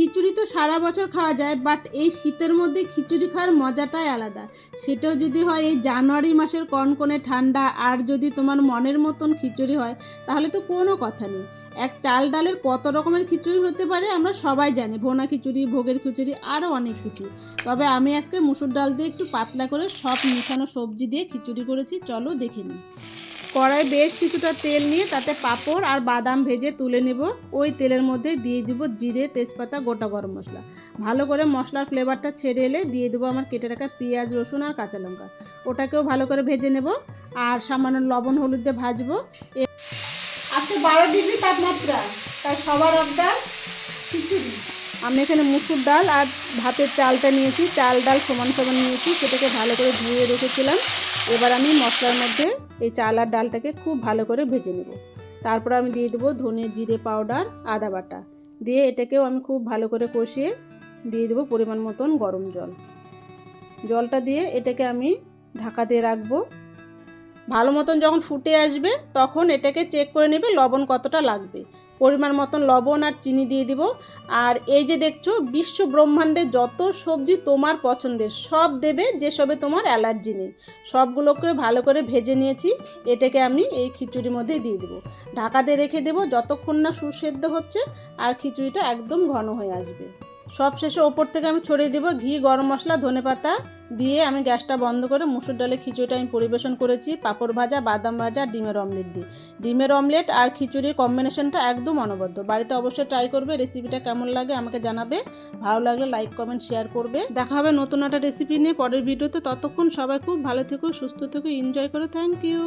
খিচুড়ি তো সারা বছর খাওয়া যায়, বাট এই শীতের মধ্যে খিচুড়ি খাওয়ার মজাটাই আলাদা। সেটাও যদি হয় এই জানুয়ারি মাসের কনকনে ঠান্ডা, আর যদি তোমার মনের মতন খিচুড়ি হয়, তাহলে তো কোনো কথা নেই। এক চাল ডালের কত রকমের খিচুড়ি হতে পারে আমরা সবাই জানি, ভোনা খিচুড়ি, ভোগের খিচুড়ি, আরও অনেক কিছু। তবে আমি আজকে মুসুর ডাল দিয়ে একটু পাতলা করে সব মিশানো সবজি দিয়ে খিচুড়ি করেছি, চলো দেখে নিই। কড়াই বেশ কিছুটা তেল নিয়ে তাতে পাঁপড় আর বাদাম ভেজে তুলে নেব। ওই তেলের মধ্যে দিয়ে দিব জিরে, তেজপাতা, গোটা গরম মশলা। ভালো করে মশলার ফ্লেভারটা ছেড়ে এলে দিয়ে দেবো আমার কেটে রাখা পেঁয়াজ, রসুন আর কাঁচা লঙ্কা। ওটাকেও ভালো করে ভেজে নেব আর সামান্য লবণ হলুদ দিয়ে ভাজবো। আজকে 12 ডিগ্রি তাপমাত্রা, তাই সবার অর্ডার খিচুড়ি। আমি এখানে মুসুর ডাল আর ভাতের চালটা নিয়েছি, চাল ডাল সমান সমান নিয়েছি, সেটাকে ভালো করে ধুয়ে রেখেছিলাম। এবার আমি মশলার মধ্যে এই চাল আর ডালটাকে খুব ভালো করে ভেজে নেব। তারপর আমি দিয়ে দেবো ধনে জিরে পাউডার, আদা বাটা দিয়ে এটাকেও আমি খুব ভালো করে কষিয়ে দিয়ে দেবো পরিমাণ মতন গরম জল। জলটা দিয়ে এটাকে আমি ঢাকা দিয়ে রাখবো। ভালো মতন যখন ফুটে আসবে তখন এটাকে চেক করে নেবে লবণ কতটা লাগবে। পরিমাণ মতন লবণ আর চিনি দিয়ে দিব। আর এই যে দেখছো বিশ্ব ব্রহ্মাণ্ডে যত সবজি তোমার পছন্দের সব দেবে, যেসবে তোমার অ্যালার্জি নেই। সবগুলোকে ভালো করে ভেজে নিয়েছি, এটাকে আমি এই খিচুড়ির মধ্যে দিয়ে দেবো। ঢাকা দিয়ে রেখে দেবো যতক্ষণ না সুসেদ্ধ হচ্ছে আর খিচুড়িটা একদম ঘন হয়ে আসবে। সব শেষে ওপর থেকে আমি ছড়িয়ে দেবো ঘি, গরম মশলা, ধনেপাতা দিয়ে আমি গ্যাসটা বন্ধ করে মুসুর ডালের খিচুড়িটা আমি পরিবেশন করেছি পাঁপড় ভাজা, বাদাম ভাজা, ডিমের অমলেট দিয়ে। ডিমের অমলেট আর খিচুড়ির কম্বিনেশনটা একদম অনবদ্য। বাড়িতে অবশ্যই ট্রাই করবে। রেসিপিটা কেমন লাগে আমাকে জানাবে। ভালো লাগলে লাইক, কমেন্ট, শেয়ার করবে। দেখা হবে নতুন একটা রেসিপি নিয়ে পরের ভিডিওতে। ততক্ষণ সবাই খুব ভালো থেকো, সুস্থ থেকো, এনজয় করো। Thank you.